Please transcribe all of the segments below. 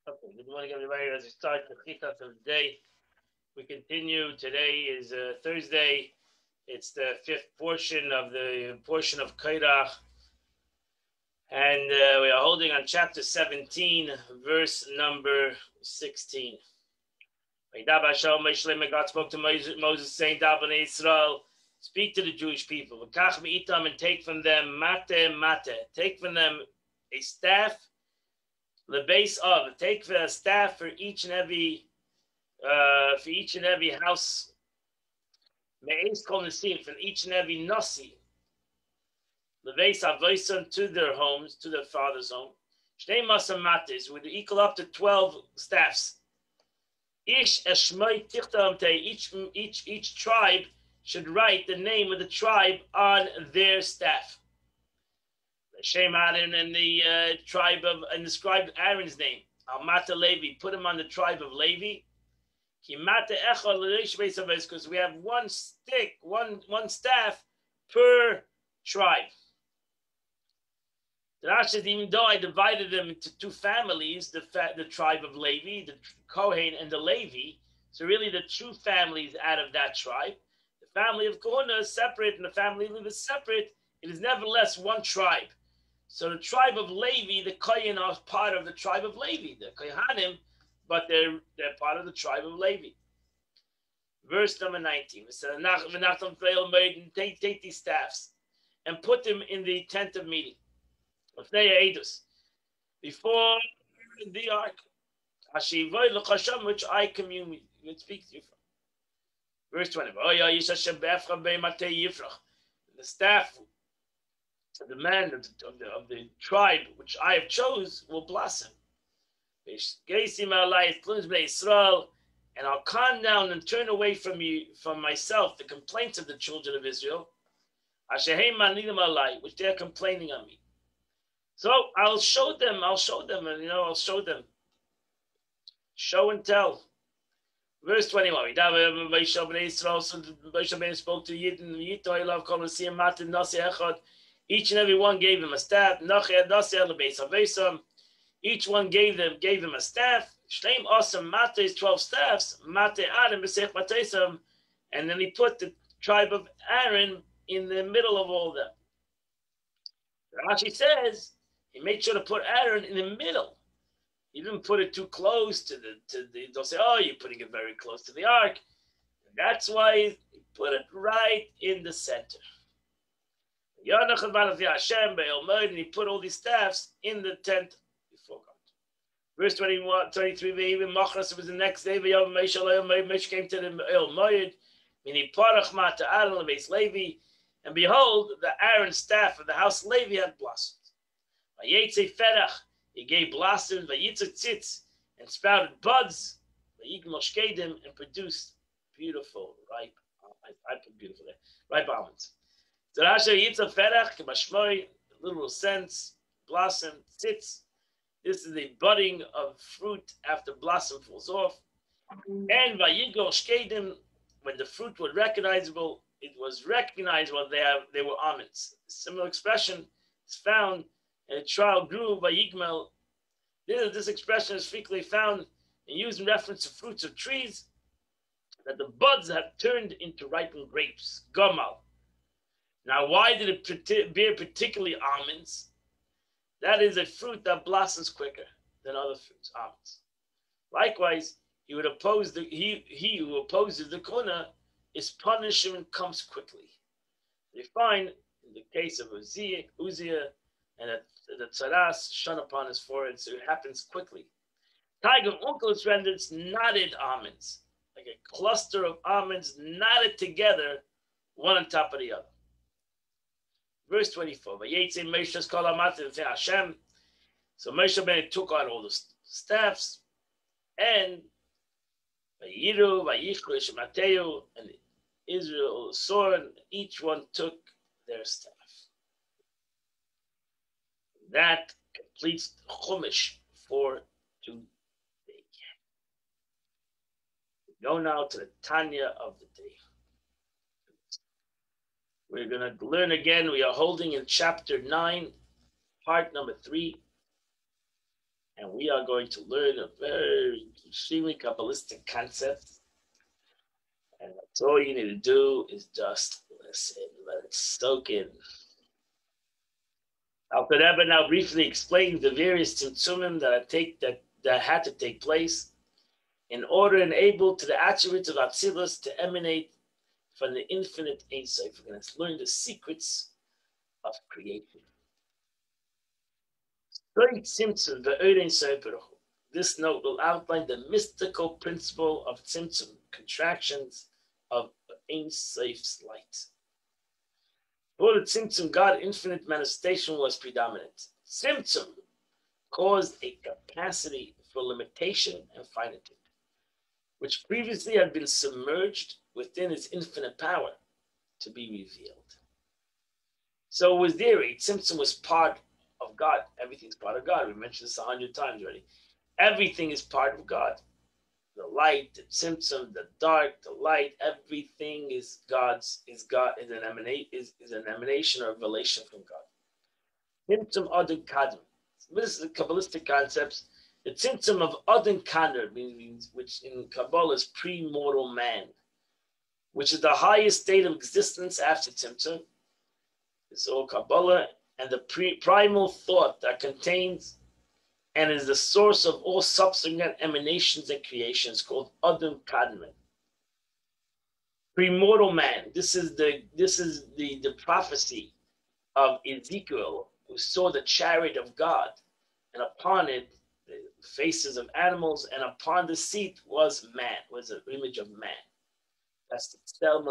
Okay, good morning, everybody. As we start the chitas of the day, we continue. Today is Thursday. It's the fifth portion of Kairach, and we are holding on chapter 17, verse number 16. God spoke to Moses, saying, "Daven Israel, speak to the Jewish people. And take from them mate. Take from them a staff. The base of take a staff for each and every house. Me'es kol nesim, from each and every nasi. The base avoisim to their homes, to their father's home. Shnei masa matis would equal up to 12 staffs. Ish eshmoi tichtam te. Each tribe should write the name of the tribe on their staff. Shem Aaron and the tribe of, and described Aaron's name. Al-Mata Levi, put him on the tribe of Levi. Because we have one stick, one staff per tribe. The Rashi says, even though I divided them into two families, the tribe of Levi, the Kohen, and the Levi, so really the two families out of that tribe. The family of Kohana is separate, and the family of Levi is separate. It is nevertheless one tribe. So the tribe of Levi, the Kohen are part of the tribe of Levi, the Kohanim, but they're part of the tribe of Levi. Verse number 19. It says, take these staffs and put them in the tent of meeting. Before the ark, which I commune with, speak to you from. Verse 20. The staff, the man of the tribe which I have chose will blossom. And I'll calm down and turn away from myself, the complaints of the children of Israel, which they're complaining on me. So I'll show them, and I'll show them. Show and tell. Verse 21. Moshe spoke to Yidden, each and every one gave him a staff. Each one gave him a staff. Shleim awesome mates, 12 staffs. Mate Aaron b'sech matesam, and then he put the tribe of Aaron in the middle of all of them. Rashi says he made sure to put Aaron in the middle. He didn't put it too close to the. They'll say, "Oh, you're putting it very close to the ark." That's why he put it right in the center. And he put all these staffs in the tent before God. Verse 21, 23, it was the next day, Moshe came to the El Moed, and behold, the Aaron staff of the house of Levi had blossomed. He gave blossoms, and sprouted buds, and produced beautiful, ripe almonds. So literal sense, blossom, tzitz. This is the budding of fruit after blossom falls off. And vayigol shkedim, when the fruit was recognizable, they were almonds. A similar expression is found in a child grew vayigmel. This expression is frequently found and used in reference to fruits of trees, that the buds have turned into ripened grapes. Gomal. Now, why did it bear particularly almonds? That is a fruit that blossoms quicker than other fruits, almonds. Likewise, he who opposes the kuna, his punishment comes quickly. We find in the case of Uzziah, and the tzaras shone upon his forehead, so it happens quickly. Tiger uncle is rendered knotted almonds, like a cluster of almonds knotted together, one on top of the other. Verse 24. So Moshe Ben took out all the staffs, and and Israel saw, and each one took their staff. That completes the Chumash for today. We go now to the Tanya of the day. We're going to learn again. We are holding in chapter 9, part number 3. And we are going to learn a very extremely Kabbalistic concept. And that's all you need to do is just listen, let it soak in. Alter Rebbe now briefly explains the various tzimtzumim that had to take place in order and able to the attributes of Atzilus to emanate from the infinite Ein Sof. We're going to learn the secrets of creation. This note will outline the mystical principle of tzimtzum, contractions of Ein Sof's light. For the tzimtzum, God's infinite manifestation was predominant. Tzimtzum caused a capacity for limitation and finitude, which previously had been submerged within its infinite power to be revealed. So it was there, tzimtzum was part of God. Everything's part of God. We mentioned this 100 times already. Everything is part of God. The light, the tzimtzum, the dark, the light, everything is God's, is an emanation or revelation from God. Tzimtzum Adon Kadm. This is the Kabbalistic concepts. The tzimtzum of Adon Kaner means, which in Kabbalah is pre-mortal man, which is the highest state of existence after tzimtzum. It's all Kabbalah and the primal thought that contains and is the source of all subsequent emanations and creations called Adam Kadmon. Premortal man. This is the prophecy of Ezekiel, who saw the chariot of God, and upon it the faces of animals, and upon the seat was man, was an image of man. That's the Tselem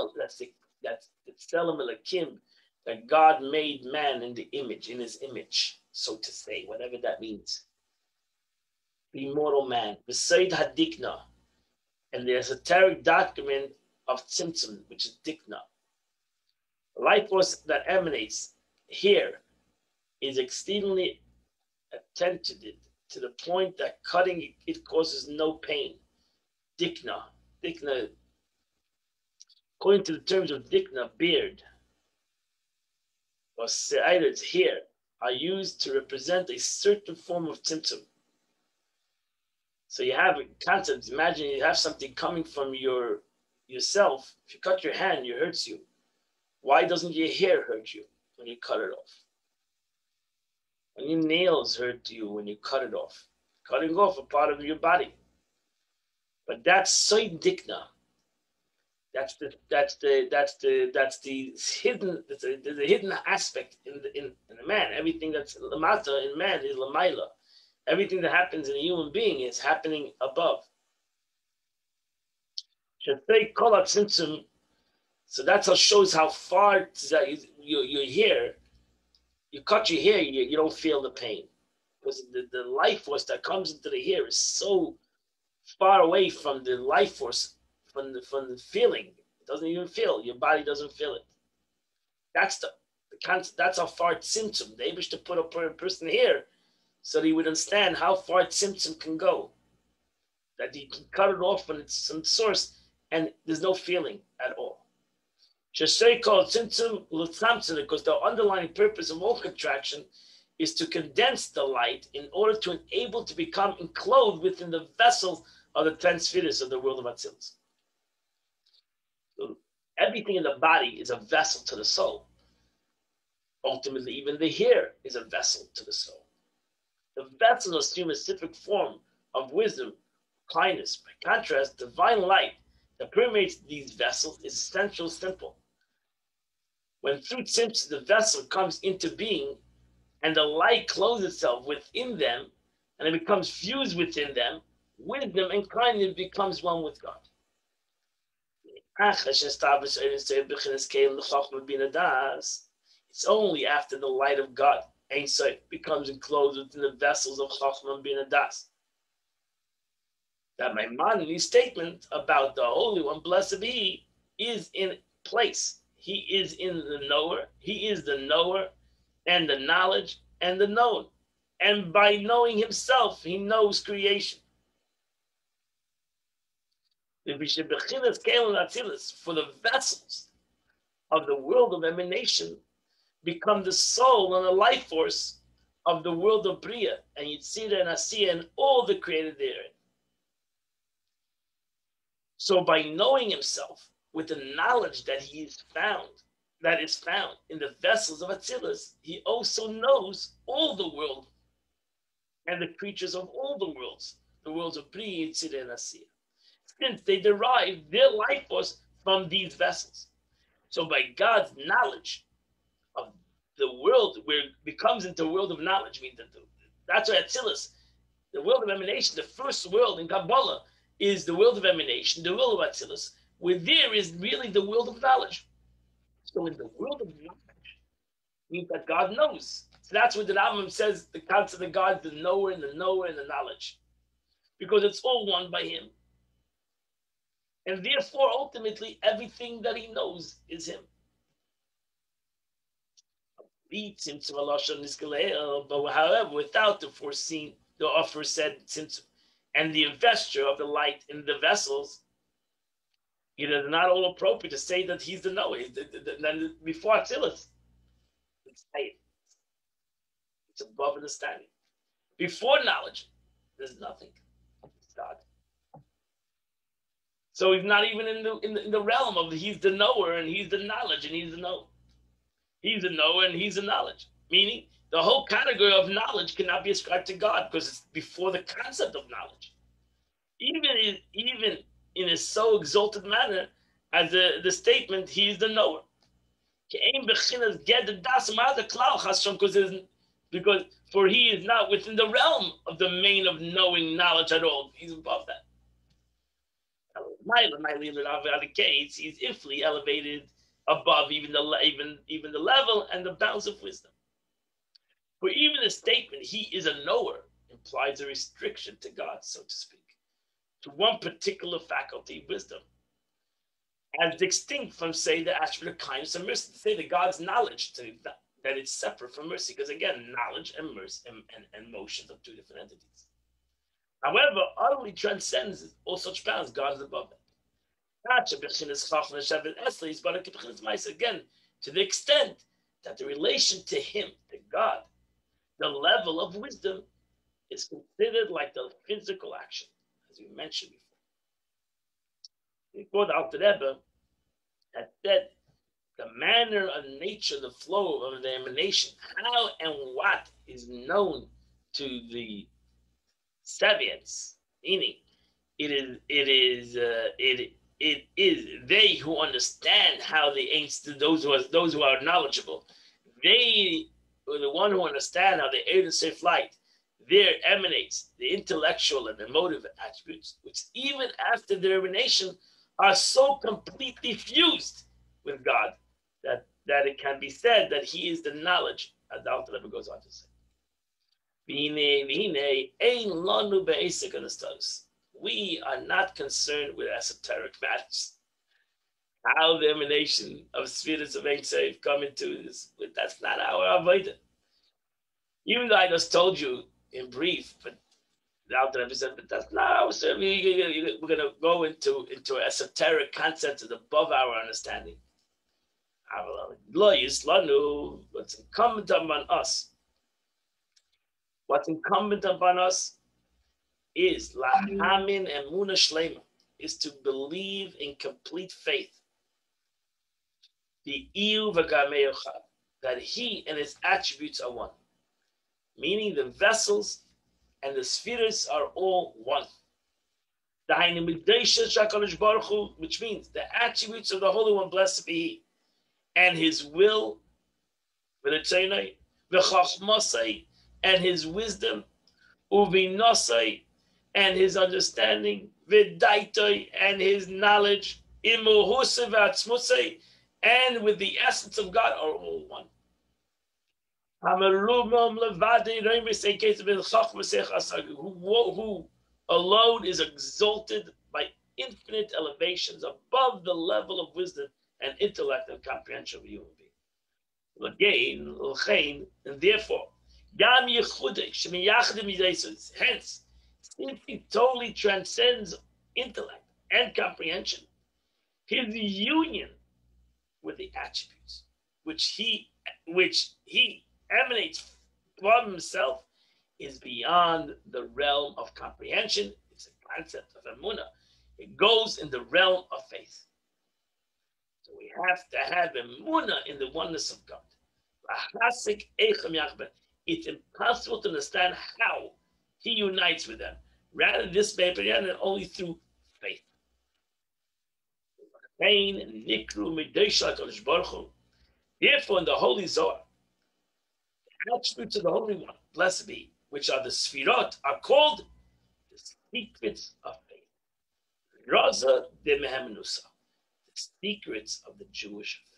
Elokim, that God made man in his image, so to say, whatever that means. The immortal man, beside Hadikna, and the esoteric document of Tzimtzum, which is Dikna. The life force that emanates here is exceedingly attentive to the point that cutting it causes no pain. Dikna, according to the terms of Dikna, beard, or se'irat here, are used to represent a certain form of tzimtzum. So you have a concept. Imagine you have something coming from yourself. If you cut your hand, it hurts you. Why doesn't your hair hurt you when you cut it off? When your nails hurt you when you cut it off. Cutting off a part of your body. But that's soy dikna. That's the hidden. There's a hidden aspect in the man. Everything that's lamata in man is lamaila. Everything that happens in a human being is happening above. So that's how shows how far your hair. You cut your hair, you don't feel the pain, because the life force that comes into the hair is so far away from the life force, from the feeling. It doesn't even feel. Your body doesn't feel it. That's the concept. That's how far tzimtzum. They wish to put a person here, so that he would understand how far tzimtzum can go. That he can cut it off when it's some source, and there's no feeling at all. Shesay called tzimtzum l'tzamtzum, because the underlying purpose of all contraction is to condense the light in order to enable to become enclosed within the vessel of the transference of the world of Atzilus. So everything in the body is a vessel to the soul. Ultimately, even the hair is a vessel to the soul. The vessels assume a specific form of wisdom, kindness. By contrast, divine light that permeates these vessels is essential, simple. When through tzimtzum the vessel comes into being, and the light clothes itself within them, and it becomes fused within them, wisdom and kindness becomes one with God. It's only after the light of God, Ein Sof, becomes enclosed within the vessels of Chachma and Bina Das, that Maimonides' statement about the Holy One, blessed be He, is in place. He is in the knower. He is the knower and the knowledge and the known. And by knowing Himself, He knows creation. For the vessels of the world of emanation become the soul and the life force of the world of Bria and Yitzira and Asiya and all the created therein. So by knowing himself with the knowledge that is found in the vessels of Atzilus, he also knows all the world and the creatures of all the worlds of Bria, Yitzira, and Asiya, since they derive their life force from these vessels. So by God's knowledge of the world, where it becomes into a world of knowledge, means that's why Atzilus, the world of emanation, the first world in Kabbalah, is the world of emanation, the world of Atzilus, where there is really the world of knowledge. So in the world of knowledge, means that God knows. So that's what the Rambam says, the concept of God, the knower and the knowledge. Because it's all one by him. And therefore, ultimately, everything that he knows is him. But however, without the foreseen, the offer said, and the investure of the light in the vessels, it is not all appropriate to say that he's the knower. Before Atzilus, it's above understanding. Before knowledge, there's nothing. It's God. So he's not even in the realm of he's the knower and he's the knowledge and he's the knower. He's the knower and he's the knowledge. Meaning the whole category of knowledge cannot be ascribed to God because it's before the concept of knowledge. Even in a so exalted manner as the statement, he is the knower. Because for he is not within the realm of the main of knowing knowledge at all. He's above that. He's infinitely elevated above even the level and the bounds of wisdom. For even the statement, he is a knower, implies a restriction to God, so to speak, to one particular faculty, wisdom, as distinct from, say, the attribute of kindness and mercy, to say that God's knowledge, that it's separate from mercy, because again, knowledge and mercy and motions are two different entities. However, utterly transcends all such bounds. God is above it. Again, to the extent that the relation to him, to God, the level of wisdom is considered like the physical action, as we mentioned before. The Alter Rebbe had said the manner of nature, the flow of the emanation, how and what is known to the sapiens, meaning it is they who understand how the ancient, those who are knowledgeable, they are the one who understand how the air and safe light there emanates the intellectual and emotive attributes, which even after their emanation are so completely fused with God that it can be said that he is the knowledge, as the Alter Rebbe goes on to say. We are not concerned with esoteric matters. How the emanation of spirits of Ein Sof come into this, but that's not our avodah. Even though I just told you in brief, but the Alter Rebbe said, but that's not our service. We're going to go into esoteric concepts above our understanding. What's incumbent upon us? What's incumbent upon us is lahamin emuna shlema, is to believe in complete faith. The iu v'gameyochad, that he and his attributes are one, meaning the vessels and the spheres are all one. Which means the attributes of the Holy One, blessed be he, and his will, and his wisdom, and his understanding, and his knowledge, and with the essence of God are all one. Who alone is exalted by infinite elevations above the level of wisdom and intellect and comprehension of a human being. And therefore, hence, since he totally transcends intellect and comprehension, his union with the attributes, which he emanates from himself, is beyond the realm of comprehension. It's a concept of emunah. It goes in the realm of faith. So we have to have emunah in the oneness of God. It's impossible to understand how he unites with them. Rather, this may be done only through faith. Therefore, in the Holy Zohar, the attributes of the Holy One, blessed be, which are the Sfirot, are called the secrets of faith. Raza de Mehemenusa, the secrets of the Jewish faith.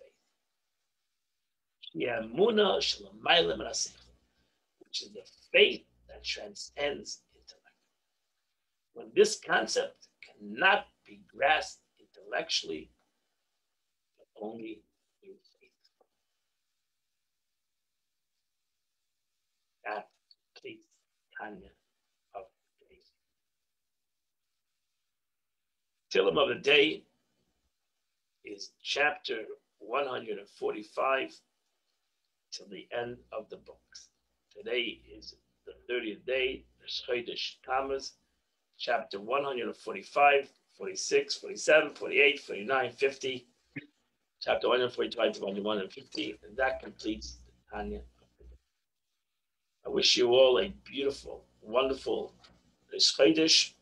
Which is the faith that transcends intellect. When this concept cannot be grasped intellectually, but only through faith. That completes Tanya of faith. Tillim of the day is chapter 145 till the end of the books. Today is the 30th day, the Chodesh Tammuz, chapter 145, 46, 47, 48, 49, 50, chapter 145 to 101 and 50, and that completes the Tanya. I wish you all a beautiful, wonderful Chodesh.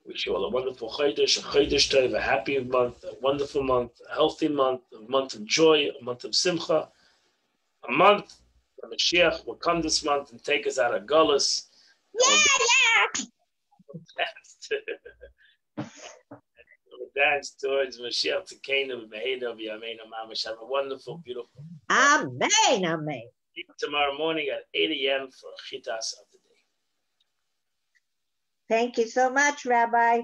Wish you all a wonderful Chodesh, a Chodesh Tov, a happy month, a wonderful month, a healthy month, a month of joy, a month of simcha, a month the Mashiach will come this month and take us out of Gullus. Yeah. We'll dance towards Mashiach to Kenu, Beheinu, V'yameinu, Mamash. Have a wonderful, beautiful. Amen, amen. Tomorrow morning at 8 a.m. for Chitas of the day. Thank you so much, Rabbi.